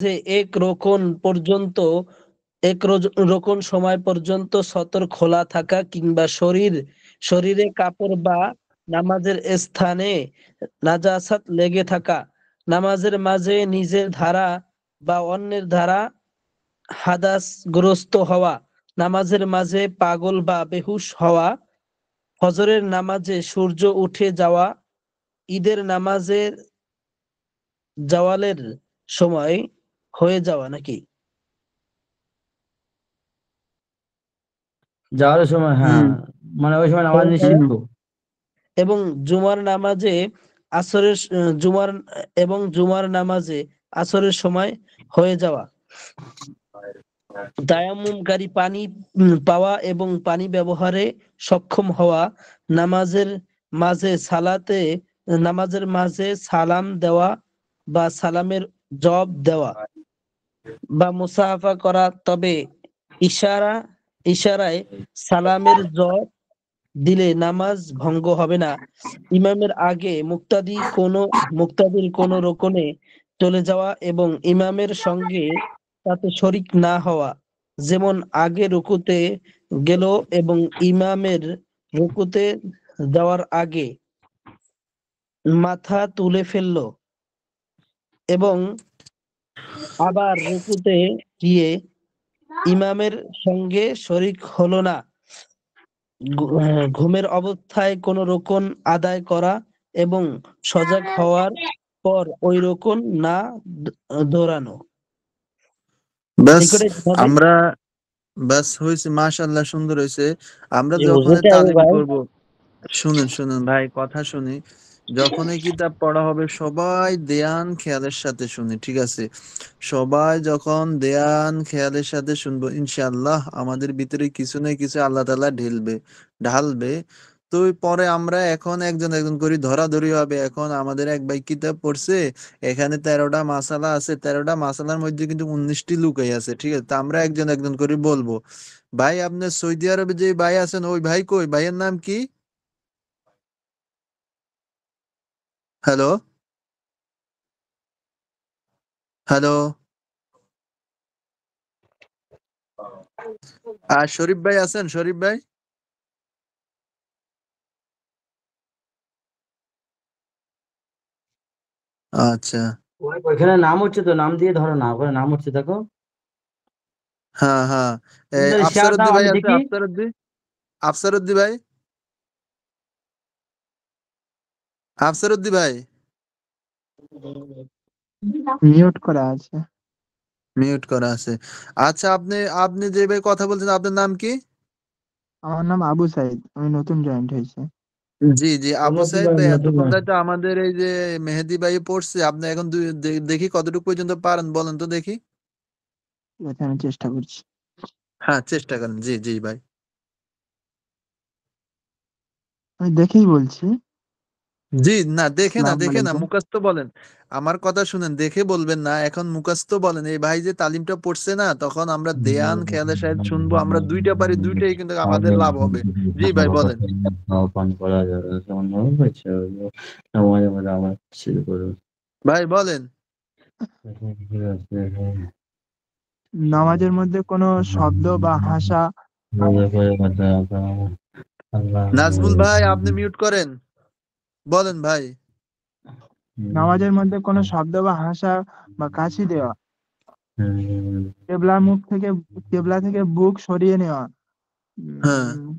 যে এক রকম সময় পর্যন্ত সতর খোলা থাকা কিংবা শরীরে কাপড় বা নামাজের স্থানে নাজাসাত লেগে থাকা, নামাজের মাঝে নিজের ধারা বা অন্যের ধারা হাদাসগ্রস্ত হওয়া, নামাজের মাঝে পাগল বা বেহুশ হওয়া, ফজরের নামাজে সূর্য উঠে যাওয়া, ঈদের নামাজে জাওয়ালের সময় হয়ে যাওয়া নাকি? যাওয়ার সময়, হ্যাঁ, হুম। মানে ওই সময় নামাজ হয়ে যাওয়া নিষিদ্ধ। এবং জুমার নামাজে আসরের জুমার জুমার নামাজে আসরের সময় হয়ে যাওয়া, তায়াম্মুমকারী পানি পাওয়া এবং পানি ব্যবহারে সক্ষম হওয়া, নামাজের নামাজের মাঝে সালাম দেওয়া বা সালামের জবাব দেওয়া বা মুসাফা করা, তবে ইশারায় সালামের জবাব দিলে নামাজ ভঙ্গ হবে না। ইমামের আগে মুক্তাদির কোনো রোকনে চলে যাওয়া এবং ইমামের সঙ্গে তাতে শরিক না হওয়া, যেমন আগে রুকুতে গেল এবং ইমামের রুকুতে যাওয়ার আগে মাথা তুলে ফেললো এবং আবার রুকুতে গিয়ে ইমামের সঙ্গে শরিক হলো না, ঘুমের অবস্থায় কোনো রোকন আদায় করা এবং সজাগ হওয়ার পর ওই রোকন না দৌড়ানো। ব্যাস নিকটে হবে। আমরা ব্যাস হয়েছে, মাশাআল্লাহ, সুন্দর হয়েছে। আমরা জি, যখনই বুঝতে হবে তালিম ভাই। করব, শুনুন শুনুন ভাই, কথা শুনি। যখনই কিতাব পড়া হবে সবাই ধ্যান খেয়ালের সাথে শুনি, ঠিক আছে? সবাই যখন ধ্যান খেয়ালের সাথে শুনবো, ইনশাআল্লাহ আমাদের ভিতরে কিছু না কিছু আল্লাহ তাআলা ঢালবে। তো পরে আমরা এখন একজন একজন করে ধরাধরি হবে। এখন আমাদের এক ভাই কিতাব পড়ছে, এখানে 13টা মাসালা আছে, 13টা মাসালার মধ্যে কিন্তু 19টি লুকাই আছে, ঠিক আছে? তো আমরা একজন একজন করে বলবো, ভাই আপনার সৌদি আরবে যে ভাই আছেন, ওই ভাই কই, ভাইয়ের নাম কি? Hello, hello. আর শরীফ ভাই আছেন, শরীফ ভাই? আচ্ছা। ওইখানে নাম হচ্ছে তো, নাম দিয়ে ধরো না, ওখানে নাম হচ্ছে দেখো। হ্যাঁ হ্যাঁ। তুমি যদি শেয়ার আফসারুদ্দি দাও ভাই আমি আছে, দেখি। আফসারুদ্দি, আফসারুদ্দি ভাই, আফসারুদ্দি ভাই। মিউট করা আছে। মিউট করা আছে। আচ্ছা, আপনি আপনি যে ভাই কথা বলছেন, আপনার নাম কি? আমার নাম আবু সাইদ, আমি নতুন জয়েন্ট হয়েছে। জি জি, আবু নতুন সাইদ ভাই, ভাই, নতুন এতক্ষণ ভাই। তো আমাদের এই যে মেহেদি ভাই পড়ছে, আপনি এখন দেখি কতটুকু পর্যন্ত পারেন, বলেন তো দেখি। ঠিক আছে, আমি চেষ্টা করছি। হ্যাঁ, চেষ্টা করেন, জি জি ভাই। আমি দেখেই বলছি। জি, না দেখে না, আসসালামু দেখে না, আলাইকুম। মুখস্থ বলেন। আমার কথা শুনেন, দেখে বলবেন না, এখন মুখস্থ বলেন। এই ভাই যে তালিমটা পড়ছে না, তখন আমরা ধ্যান খেয়ালের সাথে শুনবো, আমরা দুইটা পারি, দুইটাই কিন্তু আমাদের লাভ হবে। জি ভাই বলেন। পান করা যাবে যেমন মনে হয়েছে সময়ের মধ্যে আমার শুরু করো। ভাই বলেন। নামাজের মধ্যে কোনো শব্দ বা ভাষা, নাজমুল ভাই, আপনি মিউট করেন, বলেন ভাই। নামাজের মধ্যে কোনো শব্দ বা ভাষা বা কাশি দেওয়া, কেবলা থেকে বুক সরিয়ে নেওয়া, হ্যাঁ, উম,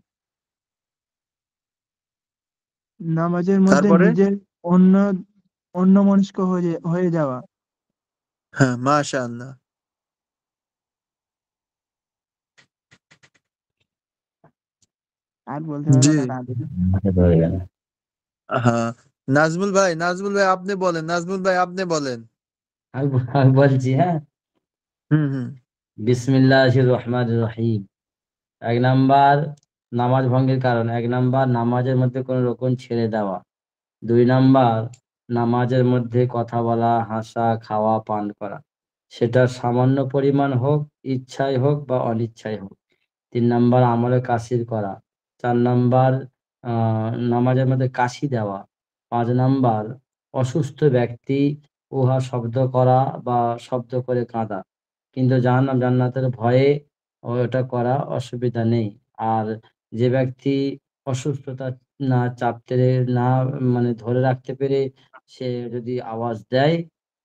নামাজের মধ্যে তারপরে? নিজের অন্য অন্যমনস্ক হয়ে যাওয়া। হ্যাঁ, মাশাআল্লাহ। আর বলতে পারবো জি, না দাদু। হ্যাঁ। নাজমুল ভাই আপনি বলেন, নাজমুল ভাই আপনি বলেন। আমি বলছি, হ্যাঁ। হুম হুম। বিসমিল্লাহির রহমানির রহিম। 1 নাম্বার নামাজ ভঙ্গের কারণ, 1 নাম্বার নামাজের মধ্যে কোনো রকম ছেড়ে দেওয়া। 2 নাম্বার নামাজের মধ্যে কথা বলা, হাসা, খাওয়া, পান করা, সেটা সামান্য পরিমাণ হোক, ইচ্ছায় হোক বা অনিচ্ছায় হোক। 3 নাম্বার আমলে কাসির করা। 4 নাম্বার নামাজের মধ্যে কাশি দেওয়া। 5 নাম্বার অসুস্থ ব্যক্তি উহা শব্দ করা বা শব্দ করে কাঁদা, কিন্তু জাহান্নাম জান্নাতের ভয়ে ওটা করা অসুবিধা নেই। আর যে ব্যক্তি অসুস্থতা না চাপতে না মানে ধরে রাখতে পেরে সে যদি আওয়াজ দেয়,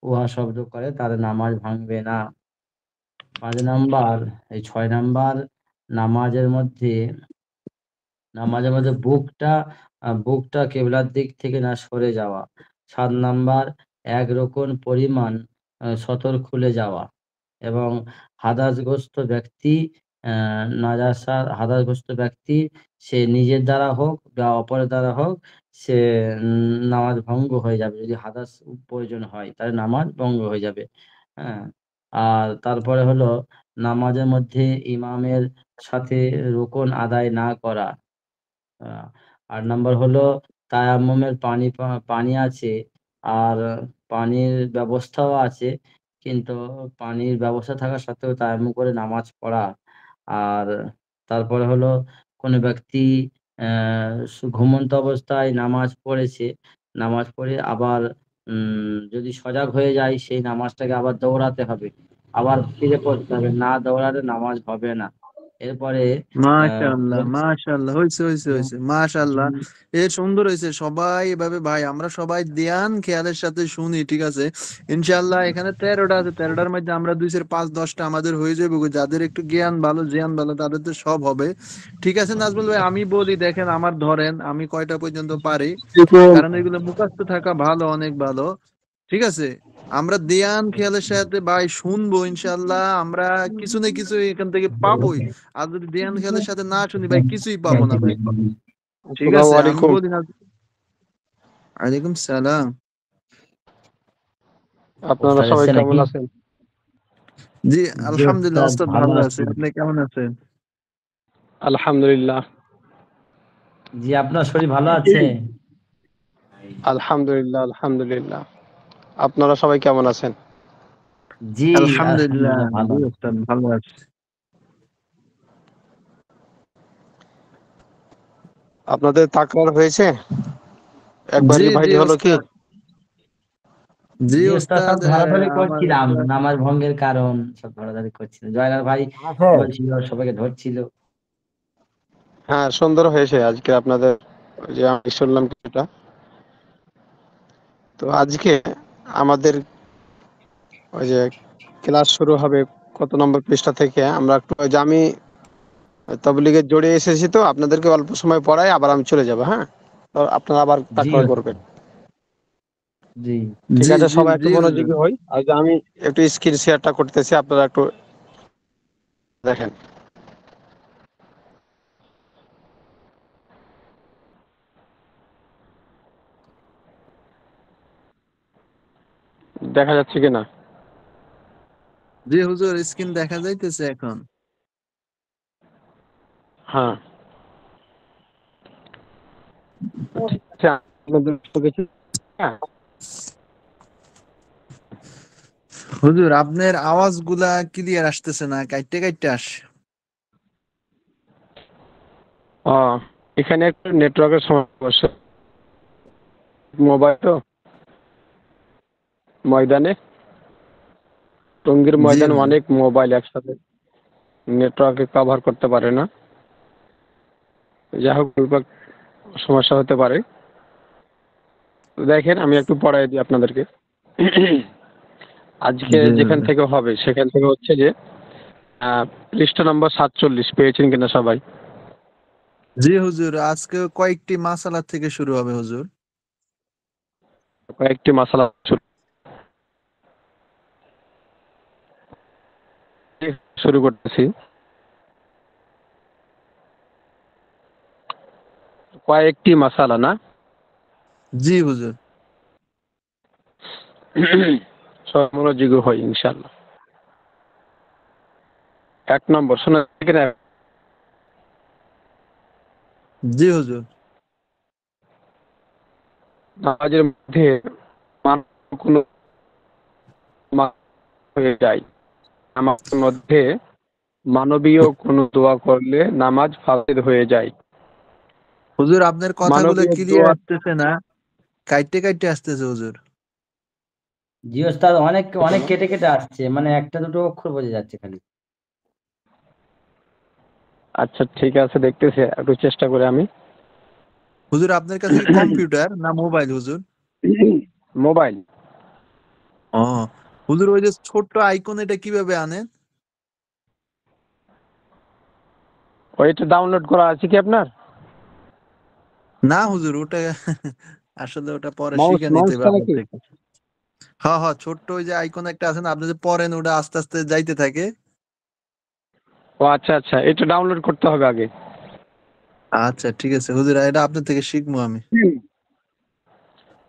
উহা শব্দ করে, তার নামাজ ভাঙবে না। 5 নাম্বার, এই 6 নাম্বার, নামাজের মধ্যে বুকটা কেবলার দিক থেকে না সরে যাওয়া। 7 নাম্বার, এক রকম পরিমাণ সতর খুলে যাওয়া। এবং হাদাসগ্রস্ত ব্যক্তি সে নিজের দ্বারা হোক বা অপরের দ্বারা হোক, সে নামাজ ভঙ্গ হয়ে যাবে। যদি হাদাস প্রয়োজন হয় তাহলে নামাজ ভঙ্গ হয়ে যাবে। হ্যাঁ। আর তারপরে হলো নামাজের মধ্যে ইমামের সাথে রুকুন আদায় না করা। 8 নাম্বার হলো তায়াম্মুমের পানি আছে, আর পানির ব্যবস্থাও আছে, কিন্তু পানির ব্যবস্থা থাকা সত্ত্বেও তায়াম্মুম করে নামাজ পড়া। আর তারপরে হলো কোনো ব্যক্তি ঘুমন্ত অবস্থায় নামাজ পড়েছে, নামাজ পড়ে আবার যদি সজাগ হয়ে যায়, সেই নামাজটাকে আবার দৌড়াতে হবে, আবার ফিরে পড়তে হবে, না দৌড়ালে নামাজ হবে না। এরপরে মাশাআল্লাহ, মাশাআল্লাহ, হয়েছে, মাশাআল্লাহ। এ সুন্দর হয়েছে। সবাই এভাবে ভাই, আমরা সবাই ধ্যান খেয়ালের সাথে শুনি, ঠিক আছে? ইনশাআল্লাহ এখানে 13টা আছে, 13টার মধ্যে আমরা 2 5 10টা আমাদের হয়ে যাবে গো। যাদের একটু জ্ঞান ভালো তাদের তো সব হবে। ঠিক আছে নাজমুল ভাই, আমি বলি, দেখেন আমার ধরেন আমি কয়টা পর্যন্ত পারি, কারণ এগুলো মুখস্থ থাকা ভালো, অনেক ভালো। ঠিক আছে, আমরা ধ্যান খেয়ালের সাথে ভাই শুনবো, ইনশাআল্লাহ আমরা কিছু না কিছু এখান থেকে পাবোই। আর যদি ধ্যান খেয়ালের সাথে না শুনি ভাই, কিছুই পাবো না ভাই। ঠিক আসসালামু আছে, আমি আলাইকুম। বলি না। ওয়ালাইকুম সালাম। আপনারা ওস্তাদ সবাই এসছে কেমন নাকি? আছেন? জি জি আলহামদুলিল্লাহ, ওস্তাদ, ওস্তাদ ভালো ভালো আছে। আছি। আপনি কেমন আছেন? আলহামদুলিল্লাহ। জি, আপনার শরীর ভালো আছে? আলহামদুলিল্লাহ, আলহামদুলিল্লাহ। আপনারা সবাই কেমন আছেন? জি আলহামদুলিল্লাহ, আলহামদুলিল্লাহ ভালো জি আছি। ওস্তাদ ভালো আছে। আপনাদের তাকরার হয়েছে? একবার জি জি রিভাইজ হলো কি? ওস্তাদ, জি জি ওস্তাদ, ওস্তাদ, সব ধরাধরি আমার করছিলাম, একটা নামাজ ভঙ্গের কারণ সব ধরাধরি করছিলাম। জয়নাল ভাই বলছিল, সবাইকে ধরছিল। হ্যাঁ, সুন্দর হয়েছে আজকে আপনাদের, ওই যে আমি শুনলাম কিছুটা। তো আজকে আমাদের ওই যে ক্লাস শুরু হবে কত নম্বর পৃষ্ঠা থেকে, আমরা একটু ওই যে আমি তবলিগে জড়িয়ে এসেছি, তো আপনাদেরকে অল্প সময় পড়াই, আবার আমি চলে যাব। হ্যাঁ, তো আপনারা আবার জি তাকরার ওস্তাদ, করবেন। জি ঠিক জি আছে, জি সবাই একটু জি হুজুর। মনোযোগী হই। আর যে আমি একটু স্ক্রিন শেয়ারটা করতেছি, আপনারা একটু দেখেন। দেখা যাচ্ছে কিনা? জি হুজুর, স্ক্রিন দেখা যাইতেছে এখন। হ্যাঁ, তো ঠিক আছে, আপনাদের তো কিছু, হ্যাঁ, হুজুর আপনার আওয়াজ গুলা ক্লিয়ার আসতেছে না, কাইটে কাইটে আসে। ও, এখানে একটু নেটওয়ার্কের সমস্যা। মোবাইল তো ময়দানে, টঙ্গীর জি ময়দানে হুজুর। অনেক মোবাইল একসাথে নেটওয়ার্কে কভার করতে পারে না। যাই হোক, সমস্যা হতে পারে। তো দেখেন, আমি একটু পড়াই দিই আপনাদেরকে। আজকে জি যেখান হুজুর। থেকে হবে সেখান থেকে হচ্ছে যে পৃষ্ঠা নম্বর 47 পেয়েছেন কিনা সবাই? জি হুজুর, আজকে কয়েকটি মাসালা থেকে শুরু হবে হুজুর। কয়েকটি মাসালা শুরু করতেছি। কয়েকটি মাসালা না, জি হুজুর। সব মনোযোগী হয় ইনশাল্লাহ। 1 নম্বর, শোনা কিনা? জি হুজুর। নামাজের মধ্যে কোনো হয়ে যায়, নামাজের মধ্যে মানবীয় কোনো দোয়া করলে নামাজ ফাসিদ হয়ে যায়। হুজুর আপনার কথাগুলো মানবীয় ক্লিয়ার দোয়া, আসতেছে না, কাইটে কাইটে আসতেছে হুজুর। জি ওস্তাদ, অনেক অনেক কেটে কেটে আসছে, মানে একটা দুটো অক্ষর বোঝা যাচ্ছে খালি। আচ্ছা ঠিক আছে, দেখতেছি, একটু চেষ্টা করে আমি। হুজুর আপনার কাছে কি কম্পিউটার না মোবাইল হুজুর? মোবাইল। ও হুজুর, ওই যে ছোট্ট আইকন, এটা কিভাবে আনেন? ওইটা ডাউনলোড করা আছে কি আপনার? না হুজুর, ওটা আসলে ওটা পরে মাউস শিখে নিতে হবে মাউসটা আপনার নাকি? থেকে। হ্যাঁ হ্যাঁ, ছোট্ট ওই যে আইকন একটা আছে না, আপনি যে পড়েন ওটা আস্তে আস্তে যাইতে থাকে। ও আচ্ছা আচ্ছা, এটা ডাউনলোড করতে হবে আগে। আচ্ছা ঠিক আছে হুজুর, এটা আপনার থেকে শিখবো আমি।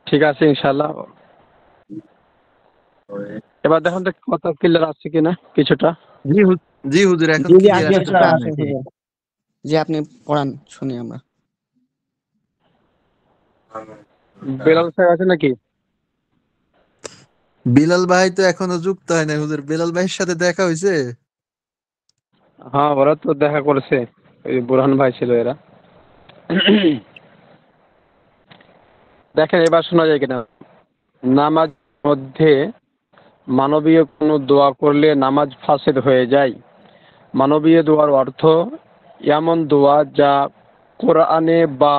ঠিক আছে ইনশাল্লাহ। এবার দেখুন তো কথা ক্লিয়ার আসছে কিনা কিছুটা। জি হুজুর, এখন জি জি ক্লিয়ার জি আসছে আসতেছে ওস্তাদ। আসছে অনেক। হুজুর। জি আপনি পড়ান, শুনি আমরা। বেলাল সাহেব আছে নাকি? বিলাল ভাই তো এখনো যুক্ত হয় না হুজুর, বিলাল ভাইয়ের সাথে দেখা হয়েছে? হ্যাঁ, ওরা তো দেখা করেছে, ওই বুরহান ভাই ছিল এরা। দেখেন এবার শোনা যায় কিনা। নামাজ মধ্যে মানবীয় কোনো দোয়া করলে নামাজ ফাসেদ হয়ে যায়। মানবীয় দোয়ার অর্থ এমন দোয়া যা কোরআনে বা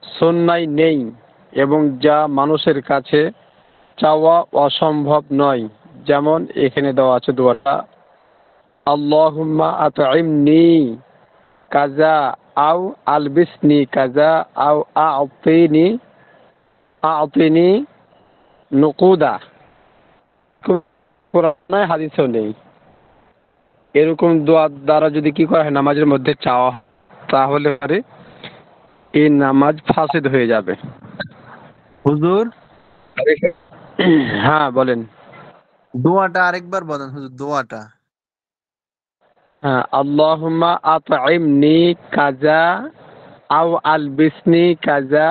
সুন্নায় নেই এবং যা মানুষের কাছে চাওয়া অসম্ভব নয়। যেমন এখানে দেওয়া আছে দোয়াটা, আল্লাহুম্মা আত'ইমনি কাজা আও আলবিসনি কাজা আও আ'তিনি নুকুদা। কোরআনে হাদিসেও নেই। এরকম দোয়ার দ্বারা যদি কি করা হয়, নামাজের মধ্যে চাওয়া হয়, তাহলে পরে এই নামাজ ফাসেদ হয়ে যাবে। হুজুর হ্যাঁ বলেন। দোয়াটা আরেকবার বলেন হুজুর, দোয়াটা। হ্যাঁ, আল্লাহুম্মা আত'ইমনি কাজা আও আলবিসনি কাজা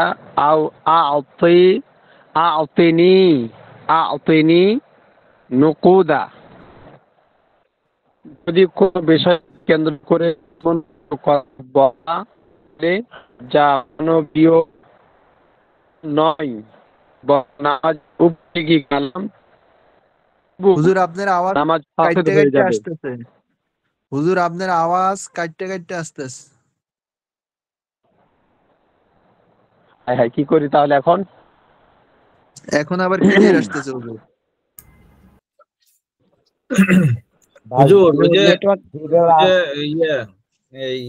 আও আ'তিনি আ'তিনি নুকুদা। যদি কোনো বিষয় কেন্দ্র করে কোন কথা বলা হলে যা মানবীয় নয় বা নামাজ উপযোগী কালাম, হুজুর আপনার আওয়াজ নামাজ ফাসেদ কাটতে হয়ে কাটতে যাবে। আসতেছে। হুজুর আপনার আওয়াজ কাটতে কাটতে আসতেছে। হ্যাঁ হ্যাঁ, কি করি তাহলে এখন? এখন আবার ক্লিয়ার আসতেছে হুজুর। ভাই হুজুর হুজুর, নেটওয়ার্ক। ভিডিওর ওই যে ইয়ে এই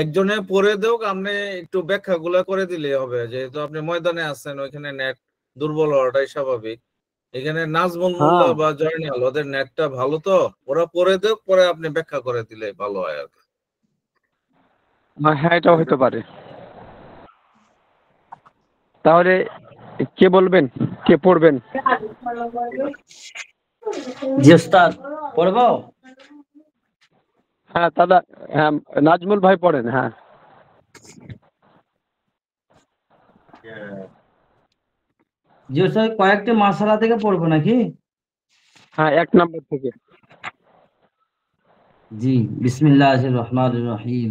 একজনে পড়ে দেওক, আপনি একটু ব্যাখ্যাগুলো করে দিলে হবে, যেহেতু আপনি ময়দানে আছেন, ওইখানে নেট দুর্বল হওয়াটাই স্বাভাবিক। এখানে নাজমুল মোল্লা হ্যাঁ বা জয়নাল, ওদের নেটটা ভালো, তো ওরা পড়ে দেওক, পরে আপনি ব্যাখ্যা করে দিলে ভালো হয় আর কি। হ্যাঁ, এটাও হতে পারে। তাহলে কে বলবেন, কে পড়বেন? জি ওস্তাদ, পড়বো। হ্যাঁ তাহলে, হ্যাঁ নাজমুল ভাই পড়েন। হ্যাঁ জি ওস্তাদ, কয়েকটি মাসালা থেকে পড়বো নাকি? হ্যাঁ, 1 নম্বর থেকে। জি, বিসমিল্লাহির রহমানির রহিম।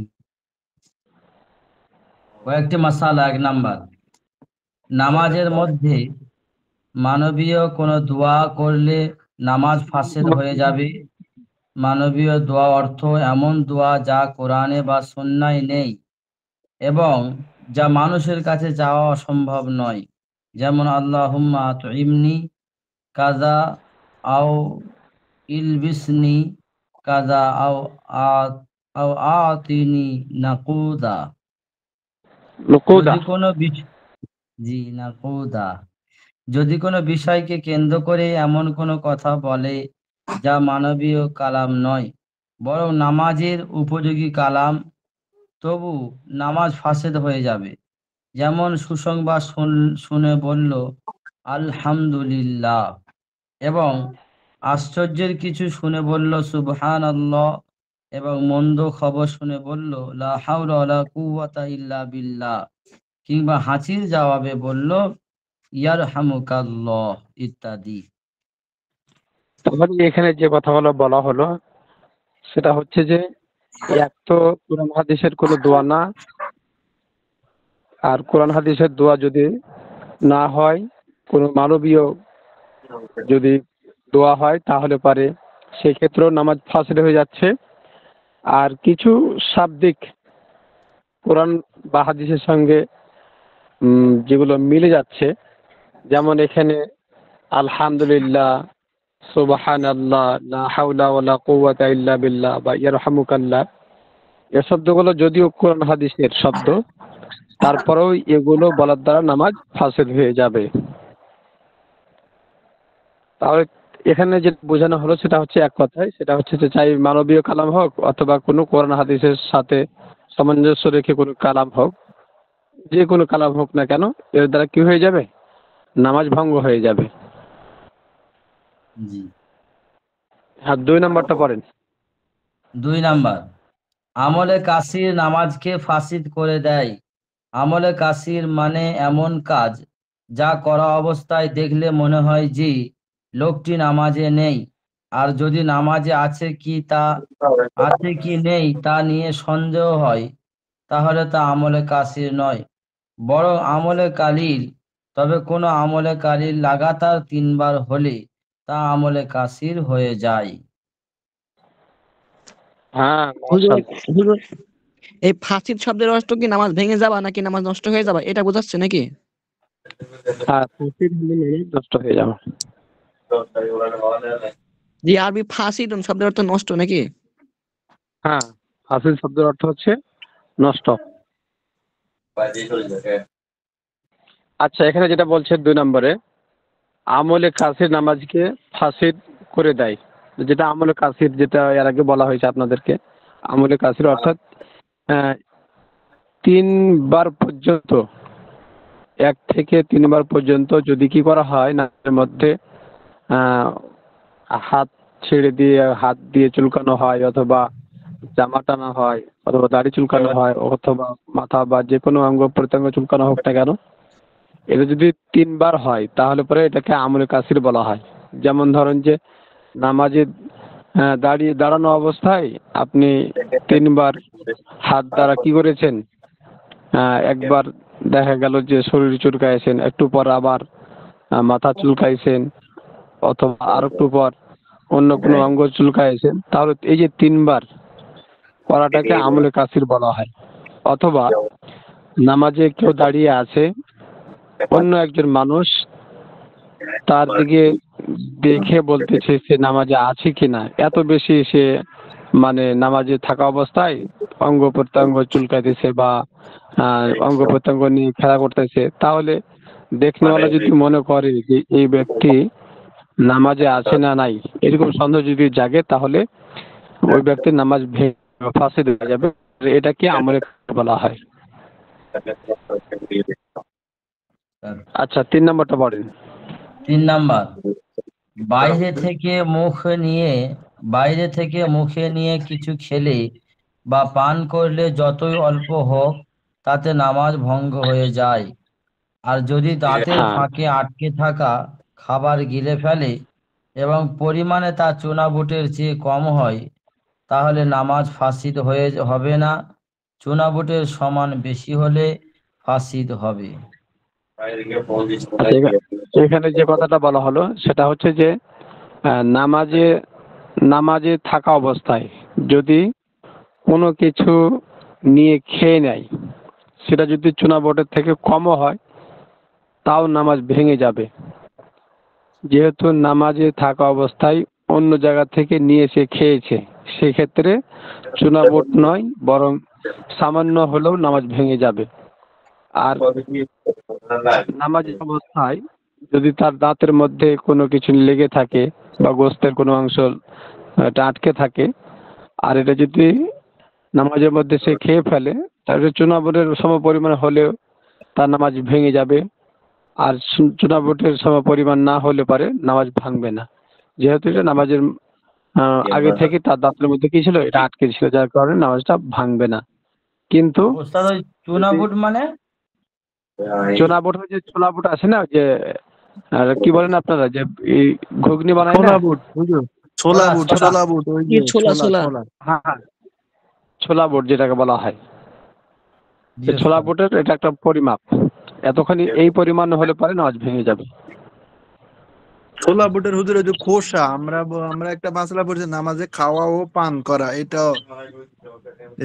কয়েকটি মাসালা। 1 নাম্বার, নামাজের মধ্যে মানবীয় কোনো দোয়া করলে নামাজ ফাসেদ হয়ে যাবে। মানবীয় দোয়া অর্থ এমন দোয়া যা কোরআনে বা সুন্নায় নেই এবং যা মানুষের কাছে চাওয়া অসম্ভব নয়। যেমন আল্লাহুম্মা আত'ইমনি কাজা আও ইলবিসনি কাজা আও আতিনি নাকুদা। নুকুদা। যদি কোনো জি নাকুদা, যদি কোনো বিষয়কে কেন্দ্র করে এমন কোনো কথা বলে যা মানবীয় কালাম নয় বরং নামাজের উপযোগী কালাম, তবু নামাজ ফাসেদ হয়ে যাবে। যেমন সুসংবাদ শুনে বলল আলহামদুলিল্লাহ এবং আশ্চর্যের কিছু শুনে বলল সুবহানাল্লাহ, এবং মন্দ খবর শুনে বলল লা হাওলা ওয়ালা কুওয়াতা ইল্লা বিল্লাহ, কিংবা হাঁচির জবাবে বলল ইয়ারহামুকাল্লাহ ইত্যাদি। তাহলে এখানে যে কথাগুলো বলা হলো সেটা হচ্ছে যে, এক তো কোরআন হাদিসের কোনো দোয়া না, আর কোরআন হাদিসের দোয়া যদি না হয়, কোনো মানবীয় যদি দোয়া হয় তাহলে পারে, সেক্ষেত্রেও নামাজ ফাসিদ হয়ে যাচ্ছে। আর কিছু শাব্দিক কোরআন বা হাদিসের সঙ্গে যেগুলো মিলে যাচ্ছে, যেমন এখানে আলহামদুলিল্লাহ, সুবহানাল্লাহ, লা হাওলা ওয়ালা কুওয়াতা ইল্লা বিল্লাহ বা ইয়ারহামুকাল্লাহ, এই শব্দগুলো যদিও কোরআন হাদিসের শব্দ, তারপরেও এগুলো বলার দ্বারা নামাজ ফাসিদ হয়ে যাবে। তাহলে এখানে যে বোঝানো হলো সেটা হচ্ছে এক কথায়, সেটা হচ্ছে যে চাই মানবীয় কালাম হোক অথবা কোনো কোরআন হাদিসের সাথে সামঞ্জস্য রেখে কোনো কালাম হোক, যে কোনো কালাম হোক না কেন, এর দ্বারা কি হয়ে যাবে? নামাজ ভঙ্গ হয়ে যাবে। জি। আর 2 নম্বরটা পড়েন। 2 নাম্বার, আমলে কাসির নামাজকে ফাসিদ করে দেয়। আমলে কাসির মানে এমন কাজ যা করা অবস্থায় দেখলে মনে হয় যে লোকটি নামাজে নেই, আর যদি নামাজে আছে কি নেই তা নিয়ে সন্দেহ হয়, তাহলে তা আমলে কাসির নয়, বরং আমলে কালিল। তবে কোনো আমলে কালিল লাগাতার 3 বার হলে তা আমলে কাসির হয়ে যায়। হ্যাঁ, হুজুর মাশাআল্লাহ। হুজুর, এই ফাসিদ শব্দের অর্থ কি নামাজ ভেঙে যাবা নাকি নামাজ নষ্ট হয়ে যাবা, এটা বোঝাচ্ছে নাকি? হ্যাঁ, ফাসিদ হলে নামাজ নষ্ট হয়ে যাবে। জি, আরবি ফাসিদ শব্দের অর্থ নষ্ট নাকি? হ্যাঁ, ফাসিদ শব্দের অর্থ হচ্ছে নষ্ট। আচ্ছা, এখানে যেটা বলছে 2 নম্বরে, আমলে কাসির নামাজকে ফাসিদ করে দেয়। যেটা আমলে কাসির, যেটা এর আগে বলা হয়েছে আপনাদেরকে, আমলে কাসির অর্থাৎ 3 বার পর্যন্ত, 1 থেকে 3 বার পর্যন্ত যদি কি করা হয়, নামাজের মধ্যে হাত ছেড়ে দিয়ে হাত দিয়ে চুলকানো হয়, অথবা জামা টানা হয়, অথবা দাড়ি চুলকানো হয়, অথবা মাথা বা যে কোনো অঙ্গ প্রত্যঙ্গ চুলকানো হোক না কেন, এটা যদি 3 বার হয় তাহলে পরে এটাকে আমলে কাসির বলা হয়। যেমন ধরেন যে নামাজে দাঁড়ানো অবস্থায় আপনি 3 বার হাত দ্বারা কি করেছেন, একবার দেখা গেল যে শরীর চুলকাইছেন, একটু পর আবার মাথা চুলকাইছেন, অথবা আর একটু পর অন্য কোনো অঙ্গ চুলকাইছেন, তাহলে এই যে 3 বার করাটাকে আমলে কাসির বলা হয়। অথবা নামাজে কেউ দাঁড়িয়ে আছে, অন্য একজন মানুষ তার দিকে দেখে বলতেছে সে নামাজে আছে কিনা, এত বেশি সে মানে নামাজে থাকা অবস্থায় অঙ্গ প্রত্যঙ্গ চুলকাইতেছে বা অঙ্গ প্রত্যঙ্গ নিয়ে খেলা করতেছে, তাহলে দেখনেওয়ালা যদি মনে করে যে এই ব্যক্তি নামাজে আছে না নাই, এরকম সন্দেহ যদি জাগে, তাহলে ওই ব্যক্তির নামাজ ফাসিদ হয়ে যাবে। এটাকে আমলে বলা হয়। আচ্ছা, 3 নম্বরটা পড়েন। 3 নাম্বার, বাইরে থেকে মুখে নিয়ে কিছু খেলে বা পান করলে যতই অল্প হোক তাতে নামাজ ভঙ্গ হয়ে যায়। আর যদি দাঁতের হ্যাঁ, ফাঁকে আটকে থাকা খাবার গিলে ফেলে এবং পরিমাণে তা চুনা বুটের চেয়ে কম হয়, তাহলে নামাজ ফাসিদ হবে না। চুনা বুটের সমান বেশি হলে ফাসিদ হবে। এখানে যে কথাটা বলা হলো সেটা হচ্ছে যে নামাজে থাকা অবস্থায় যদি কোনো কিছু নিয়ে খেয়ে নেয়, সেটা যদি চুনা বোটের থেকে কমও হয় তাও নামাজ ভেঙে যাবে। যেহেতু নামাজে থাকা অবস্থায় অন্য জায়গা থেকে নিয়ে এসে খেয়েছে, সেক্ষেত্রে চুনা বোট নয়, বরং সামান্য হলেও নামাজ ভেঙে যাবে। আর নামাজের অবস্থায় যদি তার দাঁতের মধ্যে কোনো কিছু লেগে থাকে বা গোস্তের কোনো অংশ এটা আটকে থাকে, আর এটা যদি নামাজের মধ্যে সে খেয়ে ফেলে, তাহলে চুনাবোটের সম পরিমাণ হলেও তার নামাজ ভেঙে যাবে। আর চুনাবোটের সম পরিমাণ না হলে পারে নামাজ ভাঙবে না, যেহেতু এটা নামাজের আগে থেকে তার দাঁতের মধ্যে কি ছিল, এটা আটকে ছিল, যার কারণে নামাজটা ভাঙবে না। কিন্তু ওস্তাদ, ওই চুনা বুট মানে? চুনাবোট হচ্ছে ছোলা বুট আছে না, যে কি বলেন আপনারা, যে এই ঘুগনি বানায় না, ছোলা বুট হুজুর, ছোলা বুট, ছোলা বুট, ওই কি যে ছোলা ছোলা ছোলা? ছোলা। হ্যাঁ, ছোলা বুট যেটাকে বলা হয়, জি ছোলা ওস্তাদ। বুটের এটা একটা পরিমাপ, এতখানি এই পরিমাণ হলে পরে নামাজ ভেঙে যাবে। ছোলা বুটের হুজুরের যে খোসা, আমরা একটা মাসলা পড়ছি নামাজে খাওয়া ও পান করা, এটা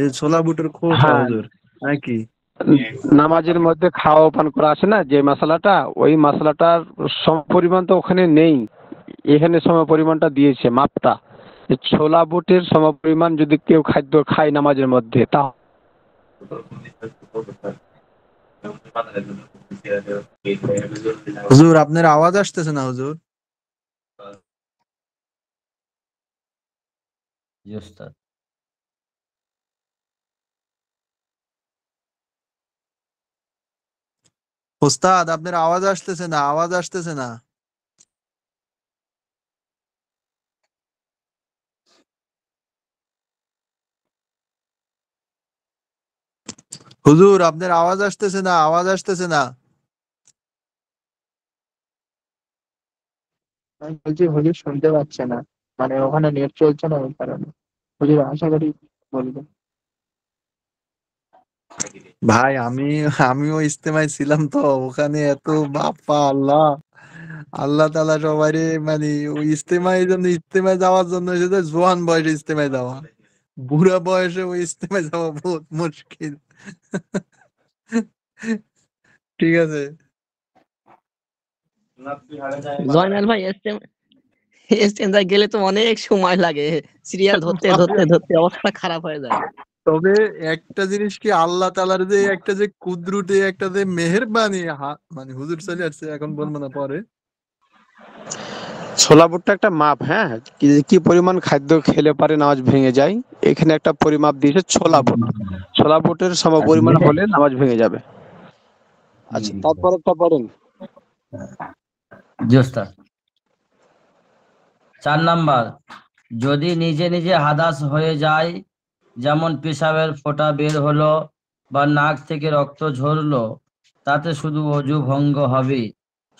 এই ছোলা বুটের খোসা হ্যাঁ, হুজুর নাকি? নামাজের মধ্যে খাওয়া ও পান করা আছে না যে মশলাটা, ওই মশলাটার সমপরিমাণ তো ওখানে নেই, এখানে সমপরিমাণটা দিয়েছে মাপটা। যে ছোলা বুটের সমপরিমাণ যদি কেউ খাদ্য খায় নামাজের মধ্যে, তা হুজুর আপনার আওয়াজ আসতেছে না হুজুর। জি ওস্তাদ। ওস্তাদ আপনার আওয়াজ আসতেছে না, আওয়াজ আসতেছে না। হুজুর আপনার আওয়াজ আসতেছে না, আওয়াজ আসতেছে না। আমি বলছি হুজুর শুনতে পাচ্ছে না, মানে ওখানে নেট চলছে না ওই কারণে। হুজুর আশা করি বলবেন। ভাই আমিও ইস্তেমায় ছিলাম তো, ওখানে এত বাপ্পা আল্লাহ, আল্লাহ তাআলা সবারই মানে ওই ইস্তেমায় যাওয়ার জন্য এসেছে, জোয়ান বয়সে ইস্তেমায় যাওয়া, বুড়া বয়সে ওই ইস্তেমায় যাওয়া বহুত মুশকিল। ঠিক আছে। জয়নাল ভাই এস্তেঞ্জায় গেলে তো অনেক সময় লাগে, সিরিয়াল ধরতে ধরতে ধরতে অবস্থা খারাপ হয়ে যায়। তবে একটা জিনিস কি, আল্লাহ তাআলার যে একটা যে কুদরতে একটা যে মেহেরবানি, মানে হুজুর চলে আসছে, এখন বলবো না পরে। ছোলা বুটটা একটা মাপ, হ্যাঁ, কি পরিমাণ খাদ্য খেলে পারে নামাজ ভেঙে যায়, এখানে একটা পরিমাপ দিয়েছে ছোলা বুট। ছোলা বুটের সমপরিমাণ হলে নামাজ ভেঙে যাবে। আচ্ছা, তারপরেরটা পড়েন। জি ওস্তাদ। 4 নাম্বার, যদি নিজে নিজে হাদাস হয়ে যায়, যেমন পেশাবের ফোঁটা বের হলো বা নাক থেকে রক্ত ঝরলো, তাতে শুধু অজু ভঙ্গ হবে।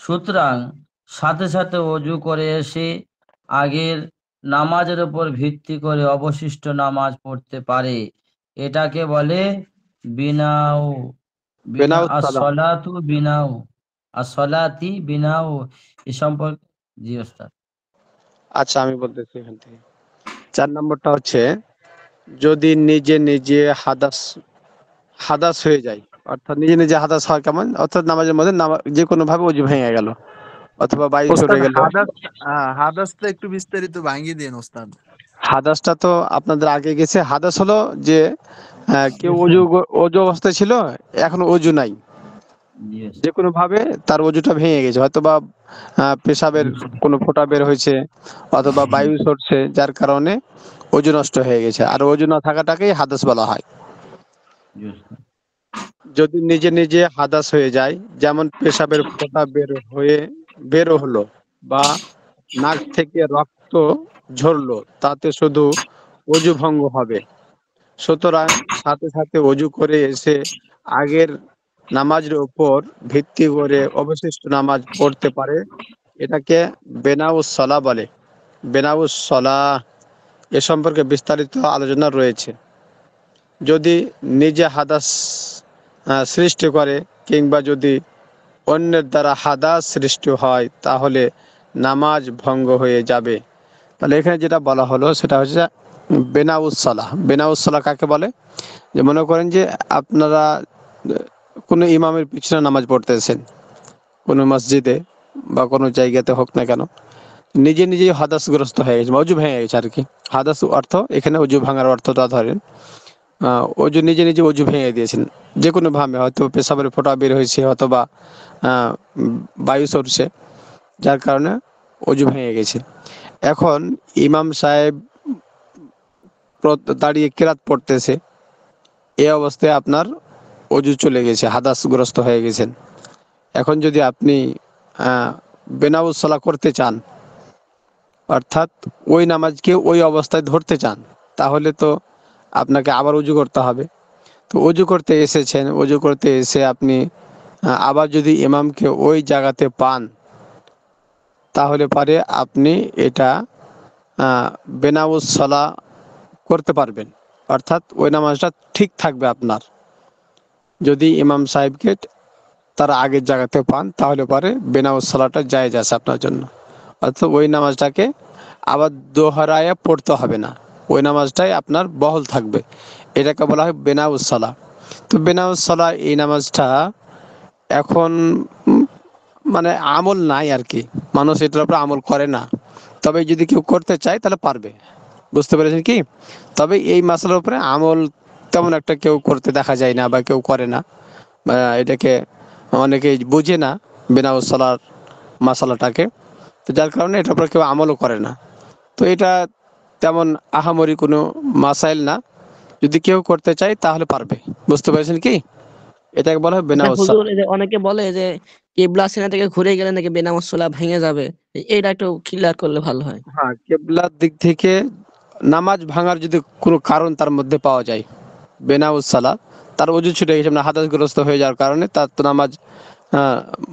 সুতরাং সাথে সাথে অজু করে এসে আগের নামাজের উপর ভিত্তি করে অবশিষ্ট নামাজ পড়তে পারে। এটাকে বলে বিনাউ বিনা বেনাউস সালাম। আসলাতু বিনাউ আসলাতি বিনাউ। এ সম্পর্কে জি ওস্তাদ। আচ্ছা, আমি বলতেছি এখান থেকে। 4 নম্বরটা হচ্ছে, যদি নিজে নিজে হাদাস হাদাস হয়ে যায়, অর্থাৎ নিজে নিজে হাদাস হয় কেমন, অর্থাৎ নামাজের মধ্যে যে কোনো ভাবে অজু ভেঙে গেল অথবা বায়ু ওস্তাদ সরে গেল। হাদাসটা একটু বিস্তারিত ভাঙিয়ে দিন ওস্তাদ। হাদাসটা তো আপনাদের আগে গেছে। হাদাস হলো যে কেউ অজু অবস্থায় ছিল, এখন অজু নাই, জি ওস্তাদ। যে কোনো ভাবে তার অজুটা ভেঙে গেছে, হয়তোবা পেশাবের কোনো ফোঁটা বের হয়েছে অথবা বায়ু সরছে, যার কারণে অজু নষ্ট হয়ে গেছে, আর অজু না থাকাটাকেই হাদাস বলা হয়। জি ওস্তাদ। যদি নিজে নিজে হাদাস হয়ে যায়, যেমন পেশাবের ফোঁটা বেরো হলো বা নাক থেকে রক্ত ঝরলো, তাতে শুধু অজু ভঙ্গ হবে। সুতরাং সাথে সাথে অজু করে এসে আগের নামাজের উপর ভিত্তি করে অবশিষ্ট নামাজ পড়তে পারে। এটাকে বেনাউস সলা বলে। বেনাউস সলা এ সম্পর্কে বিস্তারিত আলোচনা রয়েছে। যদি নিজে হাদাস সৃষ্টি করে কিংবা যদি অন্যের দ্বারা হাদাস সৃষ্টি হয়, তাহলে নামাজ ভঙ্গ হয়ে যাবে। তাহলে এখানে যেটা বলা হলো সেটা হচ্ছে বেনাউস সালাহ। বেনাউস সালাহ কাকে বলে? যে মনে করেন যে আপনারা কোনো ইমামের পিছনে নামাজ পড়তেছেন, কোনো মসজিদে বা কোনো জায়গাতে হোক না কেন, নিজে নিজেই হাদাসগ্রস্ত হয়ে গেছে, অজু ভেঙে গেছে আর কি। হাদাস অর্থ এখানে অজু ভাঙার অর্থটা ধরেন, অজু নিজে নিজে অজু ভেঙে দিয়েছেন, যে কোনো ভাবে, হয়তো পেশাবের ফোঁটা বের হয়েছে অথবা বায়ু সরছে, যার কারণে অজু ভেঙে গেছে। এখন ইমাম সাহেব দাঁড়িয়ে কেরাত পড়তেছে, এই অবস্থায় আপনার অজু চলে গেছে, হাদাসগ্রস্ত হয়ে গেছেন। এখন যদি আপনি বেনাউজ সালাহ করতে চান, অর্থাৎ ওই নামাজকে ওই অবস্থায় ধরতে চান, তাহলে তো আপনাকে আবার অজু করতে হবে। তো অজু করতে এসেছেন, অজু করতে এসে আপনি আবার যদি ইমামকে ওই জায়গাতে পান, তাহলে পারে আপনি এটা বেনাউজ সালাহ করতে পারবেন, অর্থাৎ ওই নামাজটা ঠিক থাকবে আপনার। যদি ইমাম সাহেবকে তার আগের জায়গাতে পান, তাহলে পরে বেনাউজ সালাহটা জায়েজ আছে আপনার জন্য। অর্থাৎ ওই নামাজটাকে আবার দোহরায়া পড়তে হবে না, ওই নামাজটাই আপনার বহল থাকবে। এটাকে বলা হয় বেনাউস সালাহ। তো বেনাউস সালাহ এই নামাজটা এখন মানে আমল নাই আর কি, মানুষ এটার উপর আমল করে না। তবে যদি কেউ করতে চায় তাহলে পারবে, বুঝতে পেরেছেন কি? তবে এই মাসালার উপরে আমল তেমন একটা কেউ করতে দেখা যায় না বা কেউ করে না, এটাকে অনেকে বুঝে না বেনাউস সালার মাসালাটাকে। তো যার কারণে এটার উপর কেউ আমলও করে না। তো এটা তেমন আহামরি কোনো মাসাইল না, যদি কেউ করতে চায় তাহলে পারবে, বুঝতে পেরেছেন কি? এটাকে বলা হয় আচ্ছা বেনাউস হুজুর, সালাহ। এই যে অনেকে বলে যে কিবলা সিনা থেকে ঘুরে গেলে নাকি বেনামাজ সালাহ ভেঙে যাবে, এটা একটু ক্লিয়ার করলে ভালো হয়। হ্যাঁ, কেবলার দিক থেকে নামাজ ভাঙার যদি কোনো কারণ তার মধ্যে পাওয়া যায়, বেনাউস সালাহ, তার ওযু ছুটে গেছে, মানে হাদাসগ্রস্ত হয়ে যাওয়ার কারণে তার তো নামাজ,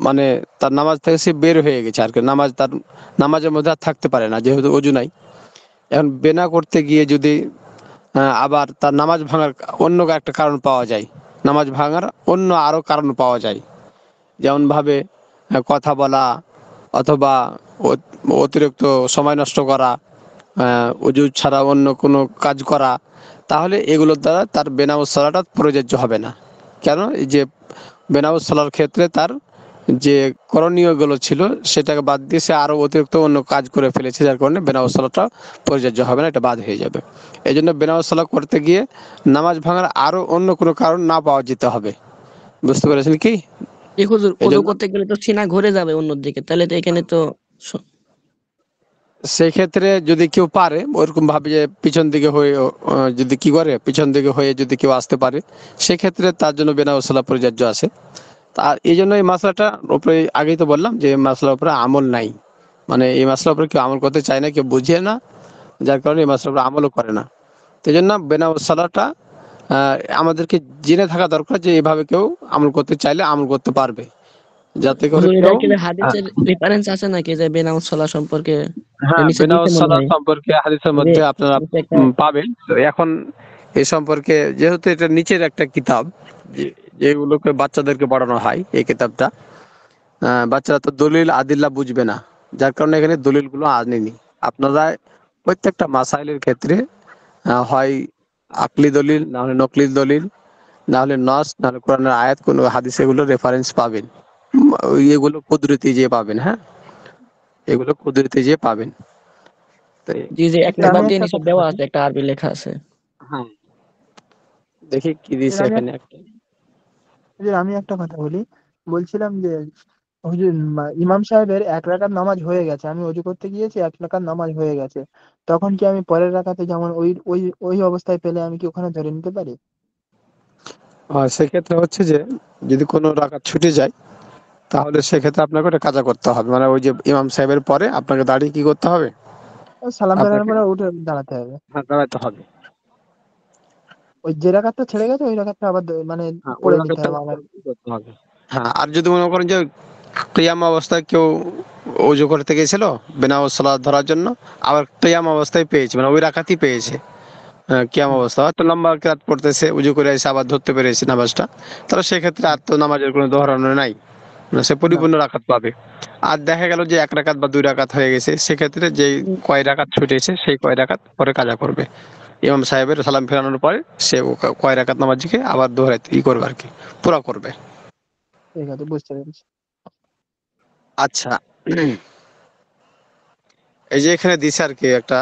মানে তার নামাজ থেকে সে বের হয়ে গেছে আর কি, তার নামাজের মধ্যে আর থাকতে পারে না যেহেতু ওযু নাই। এখন বেনা করতে গিয়ে যদি আবার তার নামাজ ভাঙার অন্য একটা কারণ পাওয়া যায়, নামাজ ভাঙার অন্য আরো কারণ পাওয়া যায়, যেমন ভাবে কথা বলা অথবা অতিরিক্ত সময় নষ্ট করা, ওযু ছাড়া অন্য কোনো কাজ করা, তাহলে এগুলোর দ্বারা তার বেনাউস সালাহটা প্রযোজ্য হবে না। কেন? এই যে বেনাউস সালার ক্ষেত্রে তার যে করণীয়গুলো ছিল সেটাকে বাদ দিয়ে সে আরো অতিরিক্ত অন্য কাজ করে ফেলেছে, যার কারণে বেনাউস সালাহটা প্রযোজ্য হবে না, এটা বাদ হয়ে যাবে। এই জন্য বেনাউস সালাহ করতে গিয়ে নামাজ ভাঙার আরো অন্য কোনো কারণ না পাওয়া যেতে হবে, বুঝতে পেরেছেন কি? এই হুজুর এই ওযু জন্য করতে গেলে তো সিনা ঘুরে যাবে অন্যদিকে, তাহলে তো এখানে তো সেই ক্ষেত্রে যদি কেউ পারে ওরকম ভাবে যে পিছন দিকে হয়ে, যদি কি করে পিছন দিকে হয়ে যদি কেউ আসতে পারে, সেক্ষেত্রে তার জন্য বেনাউস সালাহ প্রযোজ্য আছে। আর এই জন্য এই মাসলাটা উপরে আগেই তো বললাম যে এই মাসলার উপরে আমল নাই, মানে এই মাসলার উপরে কেউ আমল করতে চায় না, কেউ বুঝে না, যার কারণে এই মাসলার উপরে আমলও করে না। তো এই জন্য বেনাউস সালাহটা আমাদেরকে জেনে থাকা দরকার যে এভাবে কেউ আমল করতে চাইলে আমল করতে পারবে, যাতে করে হুজুর, এটা কেউ কি হাদিসের রেফারেন্স আছে নাকি যে বেনামাজ সালাহ সম্পর্কে? হ্যাঁ, নিচে দিতে বেনাউস মনে সালাহ হয় সম্পর্কে হাদিসের যে মধ্যে আপনারা নিচে একটা পাবেন। তো এখন এই সম্পর্কে যেহেতু এটা নিচের একটা কিতাব, যেগুলোকে বাচ্চাদেরকে পড়ানো হয়, এই কিতাবটা বাচ্চারা তো দলিল আদিল্লা বুঝবে না, যার কারণে এখানে দলিলগুলো আনেনি। আপনারা প্রত্যেকটা মাসাইলের ক্ষেত্রে হয় আকলি দলিল, না হলে নকলি দলিল, না হলে নস, না হলে কোরআনের আয়াত, কোন হাদিস, এগুলো রেফারেন্স পাবেন। এগুলো কুদরতি যে পাবেন, হ্যাঁ, এগুলো কুদরতি যে পাবেন। তো জি যে এক হুজুর, নাম্বার আমি দিয়ে একটা নিচে কথা দেওয়া বলি। আছে, একটা আরবি লেখা আছে। হ্যাঁ, দেখি কি হুজুর, দিছে এখানে একটা। আমি একটা কথা বলি। বলছিলাম যে হুজুর, ইমাম সাহেবের 1 রাকাত নামাজ হয়ে গেছে, আমি ওযু করতে গিয়েছি, 1 রাকাত নামাজ হয়ে গেছে, তখন কি আমি পরের রাকাতে যেমন ওই ওই ওই অবস্থায় পেলে আমি কি ওখানে ধরে নিতে পারি? সেক্ষেত্রে হচ্ছে যে যদি কোনো রাকাত ছুটে যায় তাহলে সেক্ষেত্রে আপনাকে ওটা কাজা করতে হবে, মানে ওই যে ইমাম সাহেবের পরে আপনাকে দাঁড়িয়ে কি করতে হবে, ওই সালাম ফেরানোর আপনাকে পরে উঠে দাঁড়াতে হবে। দাঁড়াতে হবে। ওই যে রাকাতটা ছেড়ে গেছে ওই রাকাতটা আবার মানে হ্যাঁ, ওই পড়ে নিতে রাকাতটা হবে আমার। করতে হবে। হ্যাঁ, আর যদি মনে করেন যে কিয়াম অবস্থায় কেউ ওযু করতে গেছিল বেনামাজ সালাত ধরার জন্য, আবার কিয়াম অবস্থায় পেয়েছে, মানে ওই রাকাতই পেয়েছে, কিয়াম হুম, অবস্থা হয়তো লম্বা কেরাত পড়তেছে, উজু করে এসে আবার ধরতে পেরেছে নামাজটা, তাহলে সেক্ষেত্রে আর তো নামাজের কোনো দোহরানো নাই, মানে সে না। পরিপূর্ণ রাকাত পাবে। আর দেখা গেল যে 1 রাকাত বা 2 রাকাত হয়ে গেছে, সেক্ষেত্রে যে কয় রাকাত ছুটেছে সেই কয় রাকাত পরে কাজা করবে। ইমাম সাহেবের সালাম ফেরানোর পরে সে কয় রাকাত নামাজকে আবার দোহরাইতে করবে আর কি, পুরা করবে। ঠিক আছে, বুঝতে পেরেছি। আচ্ছা, এই যে এখানে দিছে আর কি একটা,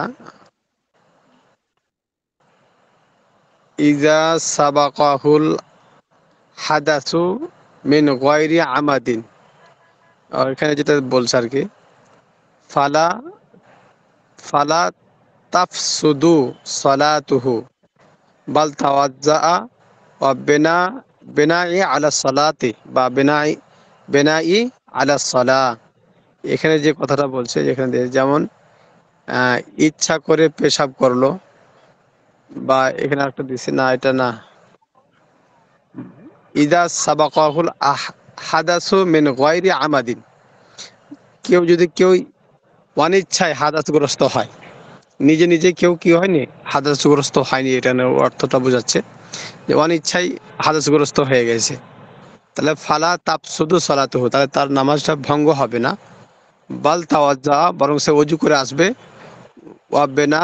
ইজা সাবাকাহুল হাদাসু মিন গায়রি আমাদিন, আর এখানে যেটা বলছে আর কি, ফালা ফালা তাফসুদু সালাতুহু বাল তাওয়াজ্জা ওয়া বিনাই আলা সালাতি বা বিনাই আলা সালাহ। এখানে যে কথাটা বলছে এখানে যেমন ইচ্ছা করে পেশাব করলো, বা এখানে একটা দিছে, না এটা না, ইদা সাবাকাহুল হাদাসু মিন গায়রি আমাদিন, কেউ অনিচ্ছায় হাদাসগ্রস্ত হয়, নিজে নিজে কেউ কি হয়নি হাদাসগ্রস্ত হয়নি, এটা অর্থটা বোঝাচ্ছে যে অনিচ্ছায় হাদাসগ্রস্ত হয়ে গেছে, তাহলে ফালা তাফসুদু সালাতুহু, তাহলে তার নামাজটা ভঙ্গ হবে না, বাল তাওয়াজ্জা, বরং সে ওযু করে আসবে, ওয়া বেনা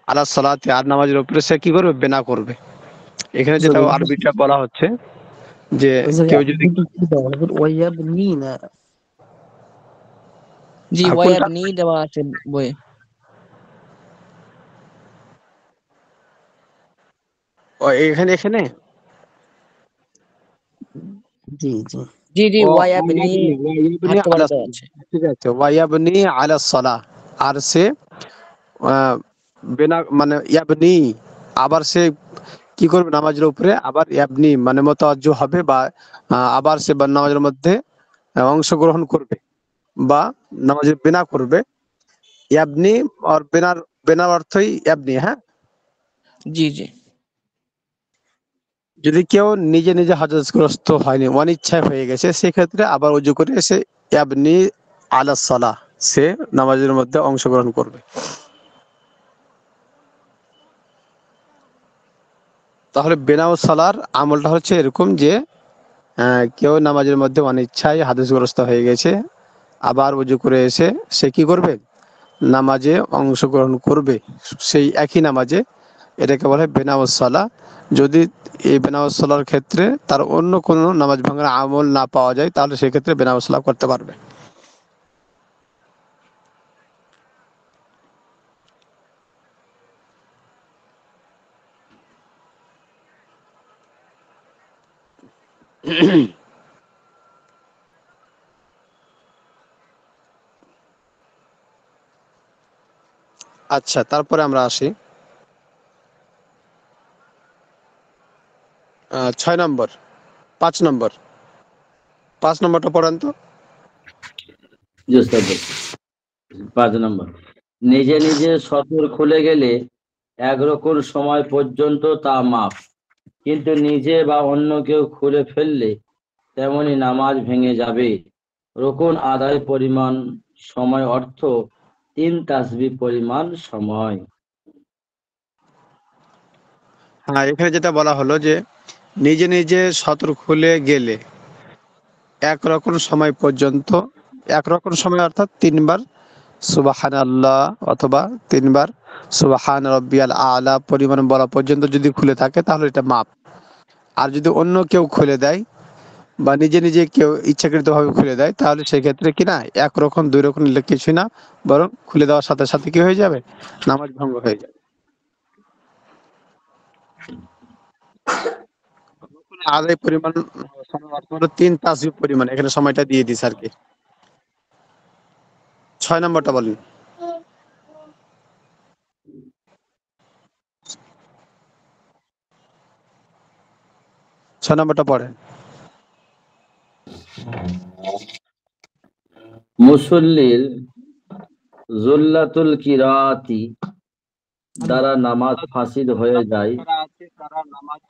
আলা সালাতি, আর নামাজের উপরে সে কি করবে? বেনা করবে। এখানে যেটা আরবিটা বলা হচ্ছে যে কেউ যদি ওয়াইয়াবনিনা, জি কোনটা ওয়াইবনি দেওয়া আছে বইয়ে। এখানে এখানে জি জি জি জি ওয়াইবনি ওয়াইয়াবনি হাতটা আলা, দেওয়া আছে। ঠিক আছে, ওয়াইয়াবনি আলা সালাহ, আর সে বেনা মানে ইয়াবনি, আবার সে কি করবে? নামাজের উপরে আবার ইয়াবনি মানে মুতাওয়াজ্জু হবে, বা আবার সে নামাজের মধ্যে অংশগ্রহণ করবে, বা নামাজের বিনা করবে। ইয়াবনি আর বেনার, বেনার অর্থই ইয়াবনি। হ্যাঁ, জি জি যদি কেউ নিজে নিজে হাদাসগ্রস্ত হয়নি, অনিচ্ছায় হয়ে গেছে, সেক্ষেত্রে আবার ওযু করে এসে ইয়াবনি আলা সালাহ, সে নামাজের মধ্যে অংশগ্রহণ করবে। তাহলে বেনাও সালার আমলটা হচ্ছে এরকম যে কেউ নামাজের মধ্যে অনিচ্ছায় হাদিসগ্রস্ত হয়ে গেছে, আবার ওযু করে এসে সে কি করবে? নামাজে অংশগ্রহণ করবে, সেই একই নামাজে। এটাকে বলে বেনাউস সালাহ। যদি এই বেনাউস সালার ক্ষেত্রে তার অন্য কোনো নামাজ ভাঙার আমল না পাওয়া যায়, তাহলে সেক্ষেত্রে বেনাউস সালাহ করতে পারবে। আচ্ছা, তারপরে আমরা আসি 6 নম্বর, 5 নম্বর। 5 নম্বরটা পড়েন তো। জি ওস্তাদ জি। 5 নম্বর, নিজে নিজে সতর খুলে গেলে এক রকম সময় পর্যন্ত তা মাপ, কিন্তু নিজে বা অন্য কেউ খুলে ফেললে তেমনি নামাজ ভেঙে যাবে। রুকুন আদায় পরিমাণ সময় অর্থ 3 তাসবিহ পরিমাণ সময়। হ্যাঁ, এখানে যেটা বলা হলো যে নিজে নিজে সতর খুলে গেলে একরকম সময় পর্যন্ত, একরকম সময় অর্থাৎ 3 বার সুবহানাল্লাহ অথবা 3 বার সুবহান রব্বিয়াল আলা পরিমাণ বলা পর্যন্ত যদি খুলে থাকে, তাহলে এটা মাপ। আর যদি অন্য কেউ খুলে দেয় বা নিজে নিজে কেউ ইচ্ছাকৃতভাবে খুলে দেয়, তাহলে সেক্ষেত্রে কি না, 1 রকম 2 রকম কিছুই না, বরং খুলে দেওয়ার সাথে সাথে কি হয়ে যাবে? নামাজ ভঙ্গ হয়ে যাবে। আদায় পরিমাণ সময় অর্থ হলো 3 তাসবিহ পরিমাণ। এখানে সময়টা দিয়ে দিস আর কি। 6 নম্বরটা বলেন। 6 নম্বরটা পড়েন। মুসল্লির জুল্লাতুল কিরাতি দ্বারা নামাজ ফাসিদ হয়ে যায়।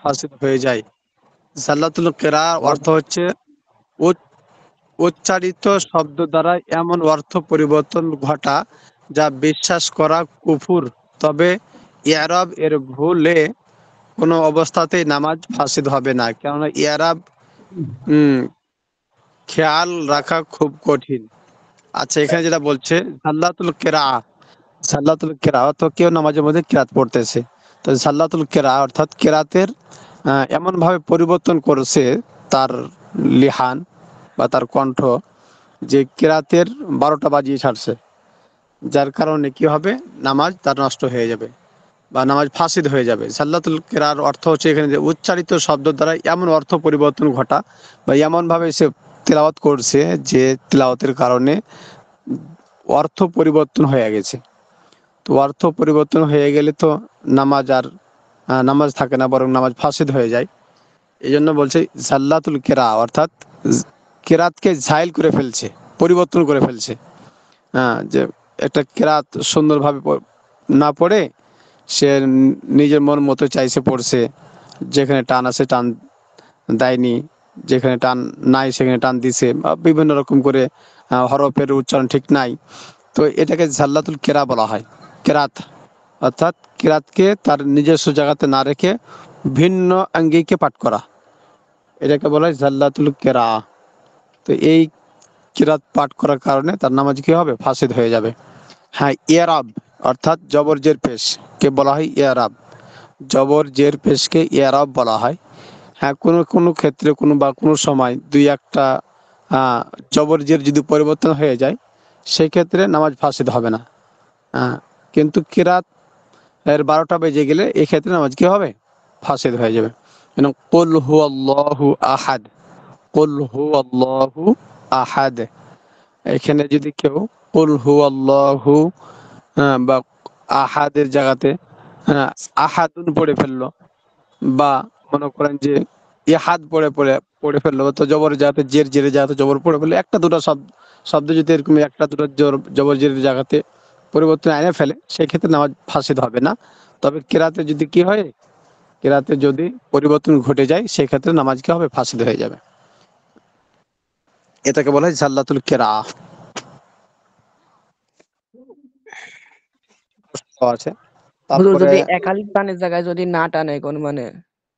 ফাসিদ হয়ে যায়। জাল্লাতুল কিরার অর্থ হচ্ছে উচ্চারিত শব্দ দ্বারা এমন অর্থ পরিবর্তন ঘটা যা বিশ্বাস করা কুফুর, তবে ইয়ারাব এর ভুলে কোনো অবস্থাতেই নামাজ ফাসিদ হবে না, কেননা ইয়ারাব খেয়াল রাখা খুব কঠিন। আচ্ছা, এখানে যেটা বলছে সাল্লাতুল কেরা, সাল্লাতুল কেরা অর্থ কেউ নামাজের মধ্যে কেরাত পড়তেছে, তো সাল্লাতুল কেরা অর্থাৎ কেরাতের এমন ভাবে পরিবর্তন করেছে তার লিহান বা তার কণ্ঠ, যে কেরাতের 12টা বাজিয়ে ছাড়ছে, যার কারণে কি হবে? নামাজ তার নষ্ট হয়ে যাবে বা নামাজ ফাসিদ হয়ে যাবে। সাল্লাতুল কেরার অর্থ হচ্ছে এখানে যে উচ্চারিত শব্দ দ্বারা এমন অর্থ পরিবর্তন ঘটা, বা এমন ভাবে সে তেলাওয়াত করছে যে তেলাওয়াতের কারণে অর্থ পরিবর্তন হয়ে গেছে। তো অর্থ পরিবর্তন হয়ে গেলে তো নামাজ আর নামাজ থাকে না, বরং নামাজ ফাসিদ হয়ে যায়। এই জন্য বলছে সাল্লাতুল কেরা অর্থাৎ কেরাতকে ঝাইল করে ফেলছে, পরিবর্তন করে ফেলছে। হ্যাঁ, যে একটা কেরাত সুন্দরভাবে না পড়ে সে নিজের মন মতো চাইছে পড়ছে, যেখানে টান আছে টান দেয়নি, যেখানে টান নাই সেখানে টান দিছে, বা বিভিন্ন রকম করে হরফের উচ্চারণ ঠিক নাই। তো এটাকে জাল্লাতুল কেরা বলা হয়। কেরাত অর্থাৎ কেরাতকে তার নিজস্ব জায়গাতে না রেখে ভিন্ন আঙ্গিকে পাঠ করা, এটাকে বলা হয় জাল্লাতুল কেরা। তো এই কিরাত পাঠ করার কারণে তার নামাজ কি হবে? ফাসিদ হয়ে যাবে। হ্যাঁ, ইয়ারাব অর্থাৎ জবর জের পেশ কে বলা হয় ইয়ারাব। জবর জের পেশকে ইয়ারাব বলা হয়। হ্যাঁ, কোনো কোনো ক্ষেত্রে কোনো সময় দুই একটা জবর জের যদি পরিবর্তন হয়ে যায় সেই ক্ষেত্রে নামাজ ফাসিদ হবে না। কিন্তু কিরাত এর 12টা বেজে গেলে এই ক্ষেত্রে নামাজ কি হবে? ফাসিদ হয়ে যাবে। কুল হুয়াল্লাহু আহাদ, কুল হুয়াল্লাহু আহাদ, এখানে যদি কেউ কুল হুয়াল্লাহু বা আহাদের জায়গাতে আহাদুন পড়ে ফেললো, বা মনে করেন যে ইহাদ পড়ে ফেললো, তো জবর জায়গাতে জের জায়গাতে জবর পড়ে ফেললো, একটা দুটো শব্দ যদি এরকম একটা দুটো জবর জেরের জায়গাতে পরিবর্তন এনে ফেলে সেক্ষেত্রে নামাজ ফাসিদ হবে না। তবে কিরাতে যদি কি হয়, কিরাতে যদি পরিবর্তন ঘটে যায় সেক্ষেত্রে নামাজ কি হবে? ফাসিদ হয়ে যাবে। এটাকে বলা হয় জাল্লাতুল কিরা আছে। হুজুর তারপরে যদি একালিপ টানের জায়গায় যদি না টানে কোন মানে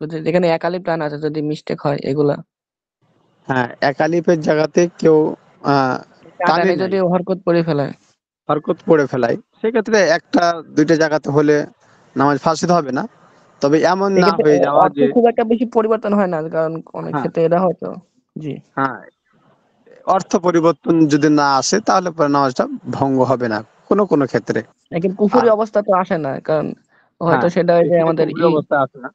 যদি যেখানে একালিপ টান আছে যদি মিস্টেক হয় এগুলা হ্যাঁ, একালিফের জায়গাতে কেউ না টানে টানে নাই, যদি হরকত করে ফেলায় হরকত পড়ে ফেলায়, সেক্ষেত্রে একটা দুইটা জায়গাতে হলে নামাজ ফাসিদ হবে না। তবে এমন না সেক্ষেত্রে হয়ে যাওয়া অর্থ যে খুব একটা বেশি পরিবর্তন হয় না, কারণ অনেক হ্যাঁ ক্ষেত্রে এটা হয়তো জি হ্যাঁ অর্থ পরিবর্তন যদি না আসে তাহলে পরে নামাজটা ভঙ্গ হবে না কোনো কোনো ক্ষেত্রে। কিন্তু কুফুরি আর অবস্থা তো আসে না, কারণ হয়তো হ্যাঁ, সেটা ওই যে এখানে আমাদের কুফরি অবস্থা আছে না।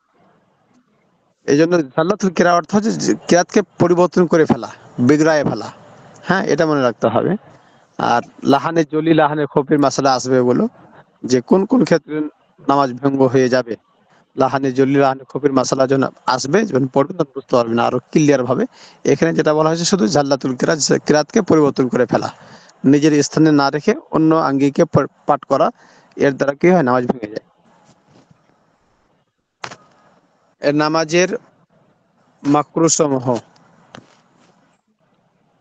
এই জন্য জাল্লাতুল কিরা অর্থ হচ্ছে যে কিরাতকে পরিবর্তন করে ফেলা, বিগড়ায় ফেলা। হ্যাঁ, এটা মনে রাখতে হবে। আর লাহানে জলি লাহানে খফির মাসালা আসবে বলো, যে কোন কোন ক্ষেত্রে নামাজ ভঙ্গ হয়ে যাবে। লাহানে জলি লাহানে খফির মাসালা যখন আসবে, যখন পড়বেন তখন বুঝতে পারবেন আরো ক্লিয়ার ভাবে। এখানে যেটা বলা হয়েছে শুধু জাল্লাতুল কিরাত, কিরাতকে পরিবর্তন করে ফেলা, নিজের স্থানে না রেখে অন্য আঙ্গিকে পাঠ করা, এর দ্বারা কি হয়? নামাজ ভেঙে যায়। এর নামাজের মাকরু সমূহ।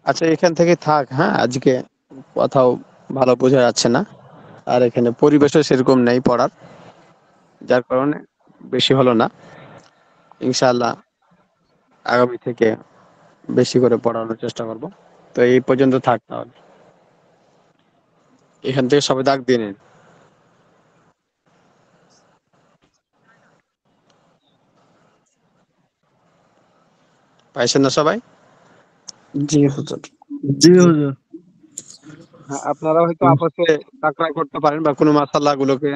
আচ্ছা, এখান থেকে থাক। হ্যাঁ, আজকে কথাও ভালো বোঝা যাচ্ছে না, আর এখানে পরিবেশও সেরকম নেই পড়ার, যার কারণে বেশি হলো না। ইনশাআল্লাহ আগামী থেকে বেশি করে পড়ানোর চেষ্টা করব। তো এই পর্যন্ত থাক তাহলে। এখান থেকে সবাই দাগ দিয়ে নিন। পাইছেন না সবাই? জি হুজুর। জি হুজুর। হ্যাঁ, আপনারা হয়তো আপসে তাকরার করতে পারেন বা কোনো মাসালা গুলোকে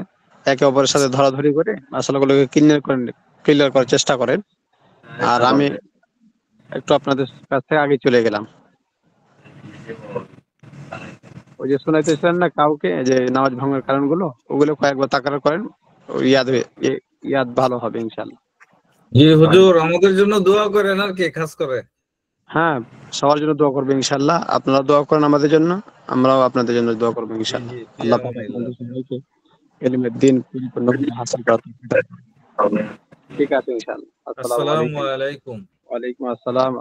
একে অপরের সাথে ধরাধরি করে মাসালা গুলোকে ক্লিয়ার করার চেষ্টা করেন। আর আমি একটু আপনাদের কাছ থেকে আগে চলে গেলাম। ওই যে শোনাইতেছিলেন না কাউকে যে নামাজ ভাঙার কারণগুলো, ওগুলো কয়েকবার তাকরার করেন, ইয়াদ ভালো হবে ইনশাআল্লাহ। জি হুজুর, আমাদের জন্য দোয়া করেন আর কি, খাস করে। হ্যাঁ, সবার জন্য দোয়া করবো ইনশাআল্লাহ। আপনারা দোয়া করেন আমাদের জন্য, আমরাও আপনাদের জন্য দোয়া করবো ইনশাআল্লাহ। আল্লাহ পাক আপনাদের সবাইকে ইলমের দ্বীন পরিপূর্ণ করে হাসিল করার তৌফিক দান করুন। ঠিক আছে ইনশাআল্লাহ। আসসালামু আসসালামু আলাইকুম। আলাইকুম। ওয়ালাইকুম আসসালাম।